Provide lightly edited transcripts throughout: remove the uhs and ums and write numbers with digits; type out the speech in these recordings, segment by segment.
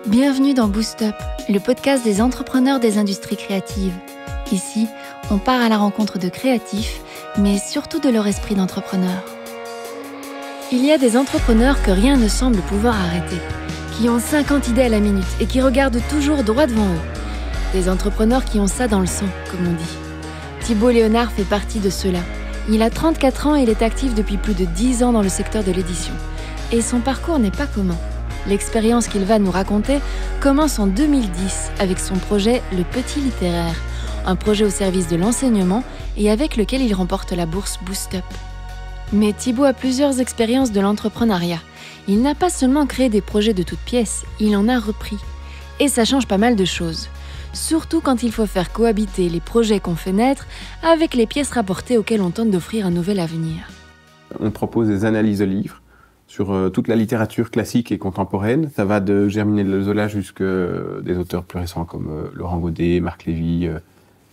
Bienvenue dans Boost Up, le podcast des entrepreneurs des industries créatives. Ici, on part à la rencontre de créatifs, mais surtout de leur esprit d'entrepreneur. Il y a des entrepreneurs que rien ne semble pouvoir arrêter, qui ont 50 idées à la minute et qui regardent toujours droit devant eux. Des entrepreneurs qui ont ça dans le sang, comme on dit. Thibaut Léonard fait partie de ceux-là. Il a 34 ans et il est actif depuis plus de 10 ans dans le secteur de l'édition. Et son parcours n'est pas commun. L'expérience qu'il va nous raconter commence en 2010 avec son projet Le Petit Littéraire, un projet au service de l'enseignement et avec lequel il remporte la bourse Boost Up. Mais Thibaut a plusieurs expériences de l'entrepreneuriat. Il n'a pas seulement créé des projets de toutes pièces, il en a repris. Et ça change pas mal de choses. Surtout quand il faut faire cohabiter les projets qu'on fait naître avec les pièces rapportées auxquelles on tente d'offrir un nouvel avenir. On propose des analyses de livres sur toute la littérature classique et contemporaine. Ça va de Germinal Zola jusqu'à des auteurs plus récents comme Laurent Godet, Marc Lévy,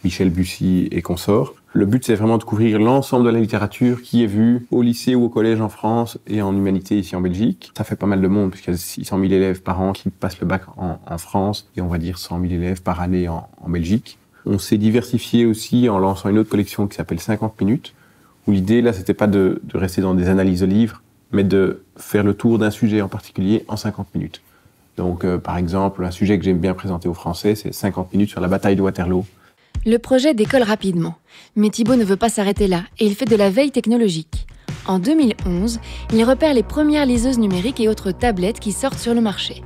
Michel Bussy et consorts. Le but, c'est vraiment de couvrir l'ensemble de la littérature qui est vue au lycée ou au collège en France et en humanité ici en Belgique. Ça fait pas mal de monde puisqu'il y a 600 000 élèves par an qui passent le bac en France et on va dire 100 000 élèves par année en Belgique. On s'est diversifié aussi en lançant une autre collection qui s'appelle 50 minutes où l'idée, là, c'était pas de rester dans des analyses de livres, mais de faire le tour d'un sujet en particulier en 50 minutes. Donc, par exemple, un sujet que j'aime bien présenter aux Français, c'est 50 minutes sur la bataille de Waterloo. Le projet décolle rapidement, mais Thibaut ne veut pas s'arrêter là et il fait de la veille technologique. En 2011, il repère les premières liseuses numériques et autres tablettes qui sortent sur le marché.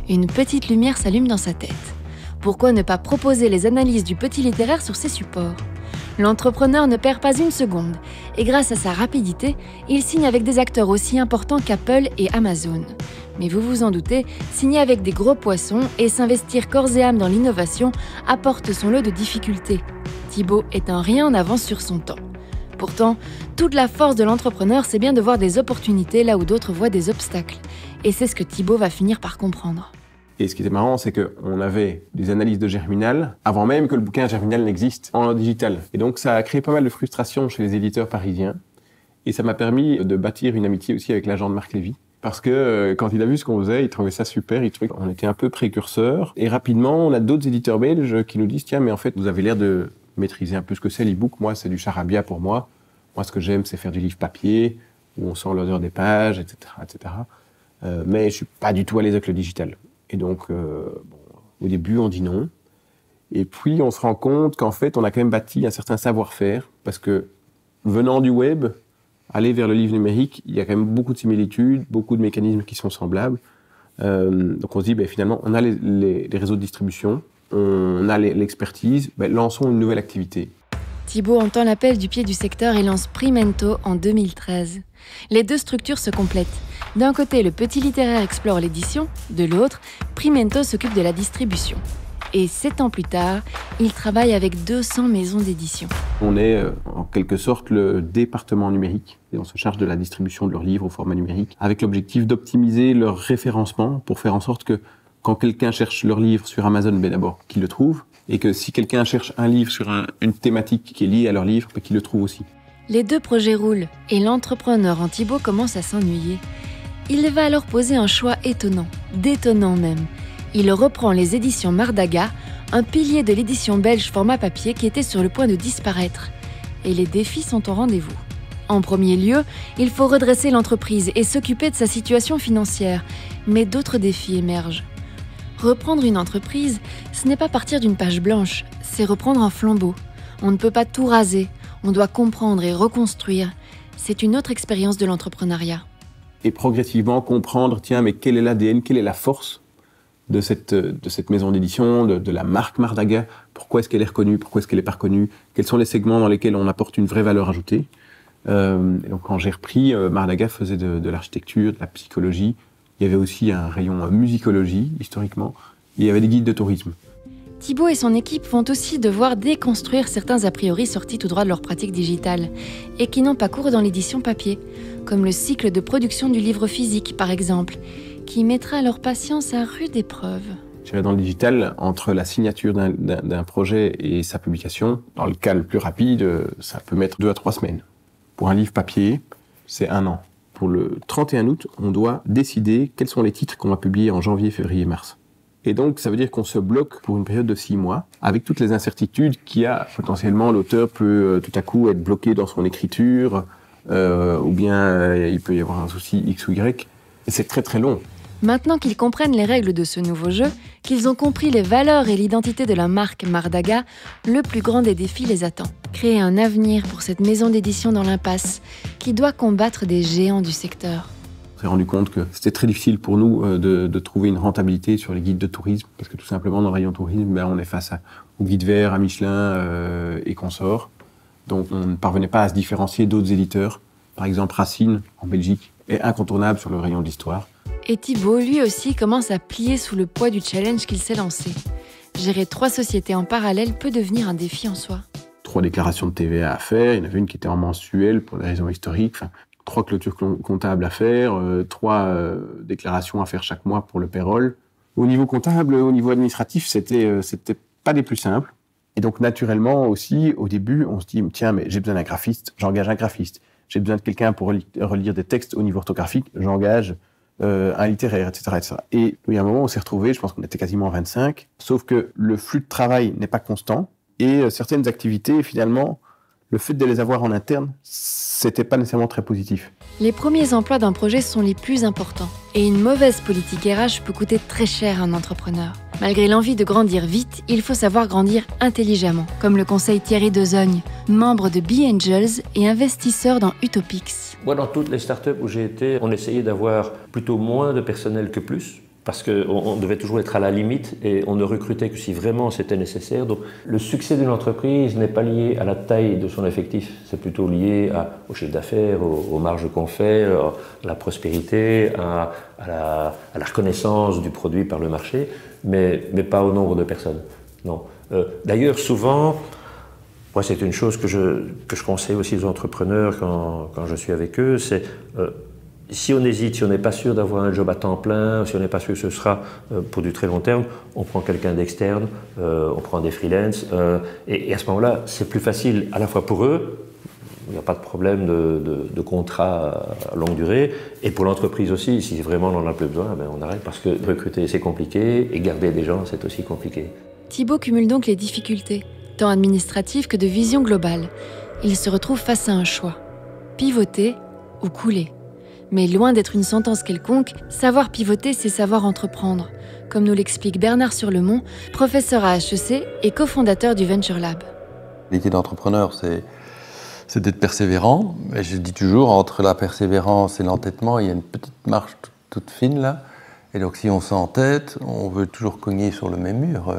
Une petite lumière s'allume dans sa tête. Pourquoi ne pas proposer les analyses du Petit Littéraire sur ces supports ? L'entrepreneur ne perd pas une seconde et grâce à sa rapidité, il signe avec des acteurs aussi importants qu'Apple et Amazon. Mais vous vous en doutez, signer avec des gros poissons et s'investir corps et âme dans l'innovation apporte son lot de difficultés. Thibaut est un rien en avance sur son temps. Pourtant, toute la force de l'entrepreneur, c'est bien de voir des opportunités là où d'autres voient des obstacles. Et c'est ce que Thibaut va finir par comprendre. Et ce qui était marrant, c'est qu'on avait des analyses de Germinal avant même que le bouquin Germinal n'existe en digital. Et donc ça a créé pas mal de frustration chez les éditeurs parisiens. Et ça m'a permis de bâtir une amitié aussi avec l'agent de Marc Lévy. Parce que quand il a vu ce qu'on faisait, il trouvait ça super, il trouvait qu'on était un peu précurseurs. Et rapidement, on a d'autres éditeurs belges qui nous disent « Tiens, mais en fait, vous avez l'air de maîtriser un peu ce que c'est l'e-book. Moi, c'est du charabia pour moi. Moi, ce que j'aime, c'est faire du livre papier, où on sent l'odeur des pages, etc. etc. Mais je suis pas du tout à l'aise avec le digital. » Et donc, au début, on dit non. Et puis, on se rend compte qu'en fait, on a quand même bâti un certain savoir-faire. Parce que, venant du web, aller vers le livre numérique, il y a quand même beaucoup de similitudes, beaucoup de mécanismes qui sont semblables. Donc, on se dit, finalement, on a les réseaux de distribution, on a l'expertise, lançons une nouvelle activité. Thibaut entend l'appel du pied du secteur et lance Primento en 2013. Les deux structures se complètent. D'un côté, le Petit Littéraire explore l'édition, de l'autre, Primento s'occupe de la distribution. Et 7 ans plus tard, il travaille avec 200 maisons d'édition. On est en quelque sorte le département numérique et on se charge de la distribution de leurs livres au format numérique avec l'objectif d'optimiser leur référencement pour faire en sorte que quand quelqu'un cherche leur livre sur Amazon, d'abord qu'il le trouve et que si quelqu'un cherche un livre sur une thématique qui est liée à leur livre, qu'il le trouve aussi. Les deux projets roulent et l'entrepreneur en Thibaut commence à s'ennuyer. Il va alors poser un choix étonnant, détonnant même. Il reprend les éditions Mardaga, un pilier de l'édition belge format papier qui était sur le point de disparaître. Et les défis sont au rendez-vous. En premier lieu, il faut redresser l'entreprise et s'occuper de sa situation financière. Mais d'autres défis émergent. Reprendre une entreprise, ce n'est pas partir d'une page blanche, c'est reprendre un flambeau. On ne peut pas tout raser, on doit comprendre et reconstruire. C'est une autre expérience de l'entrepreneuriat. Et progressivement comprendre, mais quel est l'ADN, quelle est la force de cette maison d'édition, de la marque Mardaga, pourquoi est-ce qu'elle est reconnue, pourquoi est-ce qu'elle n'est pas reconnue, quels sont les segments dans lesquels on apporte une vraie valeur ajoutée. Donc quand j'ai repris, Mardaga faisait de l'architecture, de la psychologie, il y avait aussi un rayon musicologie, historiquement, et il y avait des guides de tourisme. Thibaut et son équipe vont aussi devoir déconstruire certains a priori sortis tout droit de leur pratique digitale et qui n'ont pas cours dans l'édition papier, comme le cycle de production du livre physique par exemple, qui mettra leur patience à rude épreuve. Dans le digital, entre la signature d'un projet et sa publication, dans le cas le plus rapide, ça peut mettre 2 à 3 semaines. Pour un livre papier, c'est 1 an. Pour le 31 août, on doit décider quels sont les titres qu'on va publier en janvier, février, mars. Et donc, ça veut dire qu'on se bloque pour une période de 6 mois, avec toutes les incertitudes qu'il y a. Potentiellement, l'auteur peut tout à coup être bloqué dans son écriture, ou bien il peut y avoir un souci X ou Y. Et c'est très très long. Maintenant qu'ils comprennent les règles de ce nouveau jeu, qu'ils ont compris les valeurs et l'identité de la marque Mardaga, le plus grand des défis les attend. Créer un avenir pour cette maison d'édition dans l'impasse, qui doit combattre des géants du secteur. On s'est rendu compte que c'était très difficile pour nous de trouver une rentabilité sur les guides de tourisme, parce que tout simplement, dans le rayon tourisme, on est face aux guides verts, à Michelin et consorts. Donc on ne parvenait pas à se différencier d'autres éditeurs. Par exemple, Racine, en Belgique, est incontournable sur le rayon de l'histoire. Et Thibaut, lui aussi, commence à plier sous le poids du challenge qu'il s'est lancé. Gérer 3 sociétés en parallèle peut devenir un défi en soi. 3 déclarations de TVA à faire, il y en avait une qui était en mensuel pour des raisons historiques, 3 clôtures comptables à faire, 3 déclarations à faire chaque mois pour le payroll. Au niveau comptable, au niveau administratif, c'était pas des plus simples. Et donc naturellement aussi, au début, on se dit tiens, mais j'ai besoin d'un graphiste, j'engage un graphiste. J'ai besoin de quelqu'un pour relire des textes au niveau orthographique, j'engage un littéraire, etc., etc. Et il y a un moment où on s'est retrouvés, je pense qu'on était quasiment 25, sauf que le flux de travail n'est pas constant, et certaines activités, finalement, le fait de les avoir en interne, c'était pas nécessairement très positif. Les premiers emplois d'un projet sont les plus importants. Et une mauvaise politique RH peut coûter très cher à un entrepreneur. Malgré l'envie de grandir vite, il faut savoir grandir intelligemment, comme le conseille Thierry Dezogne, membre de B-Angels et investisseur dans Utopix. Moi, dans toutes les startups où j'ai été, on essayait d'avoir plutôt moins de personnel que plus, parce qu'on devait toujours être à la limite et on ne recrutait que si vraiment c'était nécessaire. Donc le succès d'une entreprise n'est pas lié à la taille de son effectif, c'est plutôt lié au chiffre d'affaires, aux marges qu'on fait, à la prospérité, à la reconnaissance du produit par le marché, mais pas au nombre de personnes. Non. D'ailleurs, souvent, moi c'est une chose que je conseille aussi aux entrepreneurs quand je suis avec eux, c'est si on hésite, si on n'est pas sûr d'avoir un job à temps plein, si on n'est pas sûr que ce sera pour du très long terme, on prend quelqu'un d'externe, on prend des freelances, et à ce moment-là, c'est plus facile à la fois pour eux, il n'y a pas de problème de contrat à longue durée, et pour l'entreprise aussi, si vraiment on n'en a plus besoin, ben on arrête, parce que recruter c'est compliqué, et garder des gens c'est aussi compliqué. Thibaut cumule donc les difficultés, tant administratives que de vision globale. Il se retrouve face à un choix, pivoter ou couler. Mais loin d'être une sentence quelconque, savoir pivoter, c'est savoir entreprendre, comme nous l'explique Bernard Surlemont, professeur à HEC et cofondateur du Venture Lab. L'idée d'entrepreneur, c'est d'être persévérant. Et je dis toujours, entre la persévérance et l'entêtement, il y a une petite marche toute fine là. Et donc si on s'entête, on veut toujours cogner sur le même mur.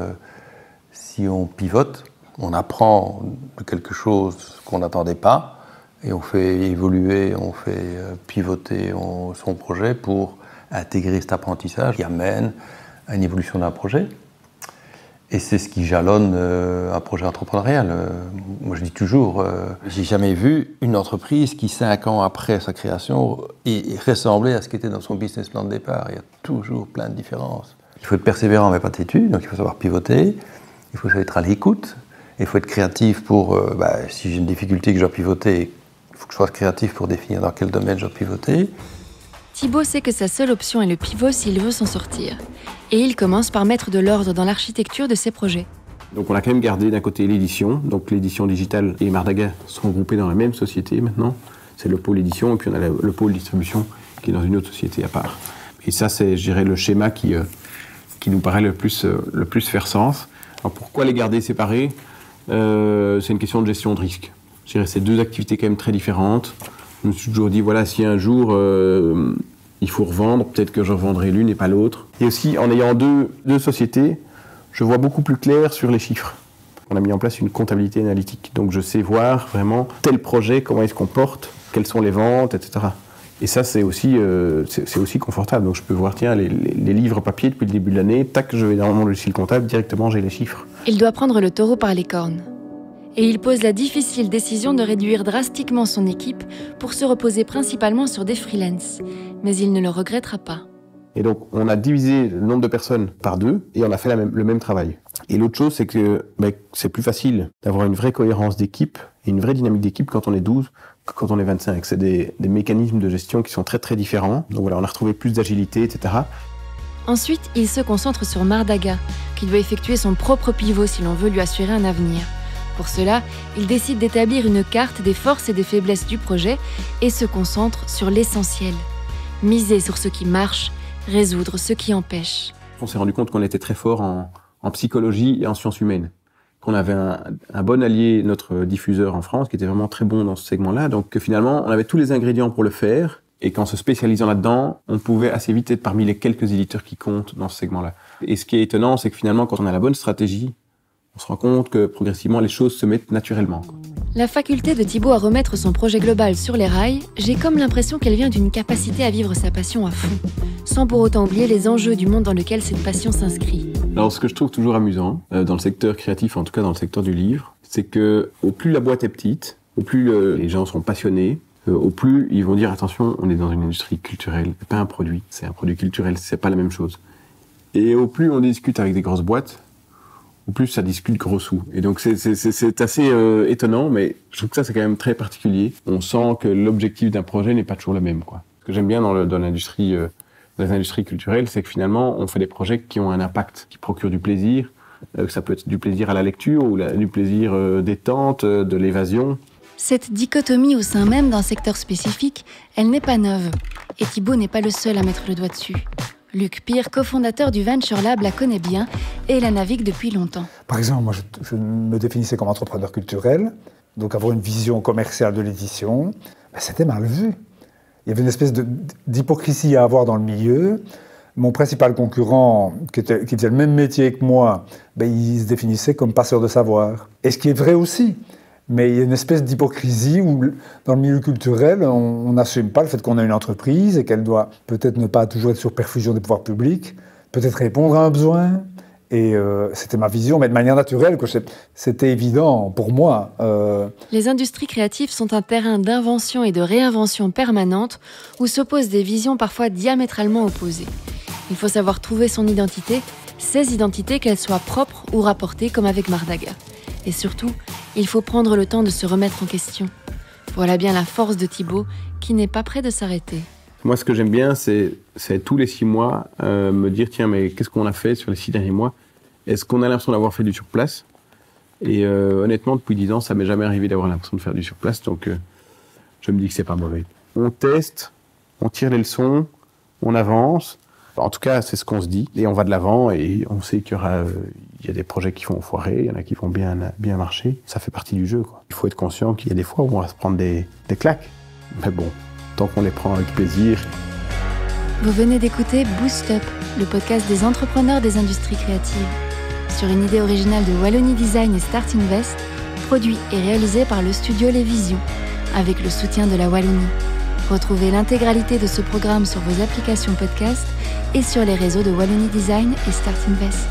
Si on pivote, on apprend de quelque chose qu'on n'attendait pas. Et on fait évoluer, on fait pivoter son projet pour intégrer cet apprentissage qui amène à une évolution d'un projet. Et c'est ce qui jalonne un projet entrepreneurial. Moi je dis toujours, j'ai jamais vu une entreprise qui 5 ans après sa création ressemblait à ce qui était dans son business plan de départ. Il y a toujours plein de différences. Il faut être persévérant mais pas têtu, donc il faut savoir pivoter, il faut être à l'écoute, il faut être créatif pour, si j'ai une difficulté que je dois pivoter, il faut que je sois créatif pour définir dans quel domaine je dois pivoter. Thibaut sait que sa seule option est le pivot s'il veut s'en sortir. Et il commence par mettre de l'ordre dans l'architecture de ses projets. Donc on a quand même gardé d'un côté l'édition. Donc l'édition digitale et Mardaga sont groupés dans la même société maintenant. C'est le pôle édition et puis on a le pôle distribution qui est dans une autre société à part. Et ça c'est, je dirais, le schéma qui nous paraît le plus faire sens. Alors pourquoi les garder séparés ? C'est une question de gestion de risque. Je dirais c'est 2 activités quand même très différentes. Je me suis toujours dit, voilà, si un jour il faut revendre, peut-être que je revendrai l'une et pas l'autre. Et aussi, en ayant deux sociétés, je vois beaucoup plus clair sur les chiffres. On a mis en place une comptabilité analytique. Donc je sais voir vraiment tel projet, comment il se comporte, quelles sont les ventes, etc. Et ça, c'est aussi confortable. Donc je peux voir, tiens, les livres papier depuis le début de l'année, tac, je vais dans mon logiciel comptable, directement j'ai les chiffres. Il doit prendre le taureau par les cornes. Et il pose la difficile décision de réduire drastiquement son équipe pour se reposer principalement sur des freelances. Mais il ne le regrettera pas. Et donc, on a divisé le nombre de personnes par 2 et on a fait le même travail. Et l'autre chose, c'est que c'est plus facile d'avoir une vraie cohérence d'équipe et une vraie dynamique d'équipe quand on est 12 que quand on est 25. C'est des mécanismes de gestion qui sont très très différents. Donc voilà, on a retrouvé plus d'agilité, etc. Ensuite, il se concentre sur Mardaga, qui doit effectuer son propre pivot si l'on veut lui assurer un avenir. Pour cela, il décide d'établir une carte des forces et des faiblesses du projet et se concentre sur l'essentiel. Miser sur ce qui marche, résoudre ce qui empêche. On s'est rendu compte qu'on était très fort en psychologie et en sciences humaines. Qu'on avait un bon allié, notre diffuseur en France, qui était vraiment très bon dans ce segment-là. Donc finalement, on avait tous les ingrédients pour le faire. Et qu'en se spécialisant là-dedans, on pouvait assez vite être parmi les quelques éditeurs qui comptent dans ce segment-là. Et ce qui est étonnant, c'est que finalement, quand on a la bonne stratégie, on se rend compte que progressivement, les choses se mettent naturellement. La faculté de Thibaut à remettre son projet global sur les rails, j'ai comme l'impression qu'elle vient d'une capacité à vivre sa passion à fond, sans pour autant oublier les enjeux du monde dans lequel cette passion s'inscrit. Alors, ce que je trouve toujours amusant, dans le secteur créatif, en tout cas dans le secteur du livre, c'est que au plus la boîte est petite, au plus les gens sont passionnés, au plus ils vont dire attention, on est dans une industrie culturelle, c'est pas un produit, c'est un produit culturel, c'est pas la même chose. Et au plus on discute avec des grosses boîtes, au plus ça discute gros sous. Et donc c'est assez étonnant, mais je trouve que ça c'est quand même très particulier. On sent que l'objectif d'un projet n'est pas toujours le même, quoi. Ce que j'aime bien dans l'industrie, dans les industries culturelles, c'est que finalement on fait des projets qui ont un impact, qui procurent du plaisir. Ça peut être du plaisir à la lecture ou du plaisir détente, de l'évasion. Cette dichotomie au sein même d'un secteur spécifique, elle n'est pas neuve. Et Thibaut n'est pas le seul à mettre le doigt dessus. Luc Pire, cofondateur du Venture Lab, la connaît bien et la navigue depuis longtemps. Par exemple, moi, je me définissais comme entrepreneur culturel, donc avoir une vision commerciale de l'édition, c'était mal vu. Il y avait une espèce d'hypocrisie à avoir dans le milieu. Mon principal concurrent, qui faisait le même métier que moi, il se définissait comme passeur de savoir. Et ce qui est vrai aussi. Mais il y a une espèce d'hypocrisie où, dans le milieu culturel, on n'assume pas le fait qu'on a une entreprise et qu'elle doit peut-être ne pas toujours être sur perfusion des pouvoirs publics, peut-être répondre à un besoin. Et c'était ma vision, mais de manière naturelle, que c'était évident pour moi. Les industries créatives sont un terrain d'invention et de réinvention permanente où s'opposent des visions parfois diamétralement opposées. Il faut savoir trouver son identité, ses identités, qu'elles soient propres ou rapportées, comme avec Mardaga. Et surtout, il faut prendre le temps de se remettre en question. Voilà bien la force de Thibaut, qui n'est pas prêt de s'arrêter. Moi, ce que j'aime bien, c'est tous les 6 mois me dire, tiens, mais qu'est-ce qu'on a fait sur les 6 derniers mois? Est-ce qu'on a l'impression d'avoir fait du surplace? Et honnêtement, depuis 10 ans, ça m'est jamais arrivé d'avoir l'impression de faire du surplace, donc je me dis que c'est pas mauvais. On teste, on tire les leçons, on avance. En tout cas, c'est ce qu'on se dit. Et on va de l'avant et on sait qu'il y a des projets qui vont foirer, il y en a qui vont bien marcher. Ça fait partie du jeu, quoi. Il faut être conscient qu'il y a des fois où on va se prendre des claques. Mais bon, tant qu'on les prend avec plaisir. Vous venez d'écouter Boost Up, le podcast des entrepreneurs des industries créatives. Sur une idée originale de Wallonie Design et Start Invest, produit et réalisé par le studio Les Visions, avec le soutien de la Wallonie. Retrouvez l'intégralité de ce programme sur vos applications podcast et sur les réseaux de Wallonie Design et Start Invest.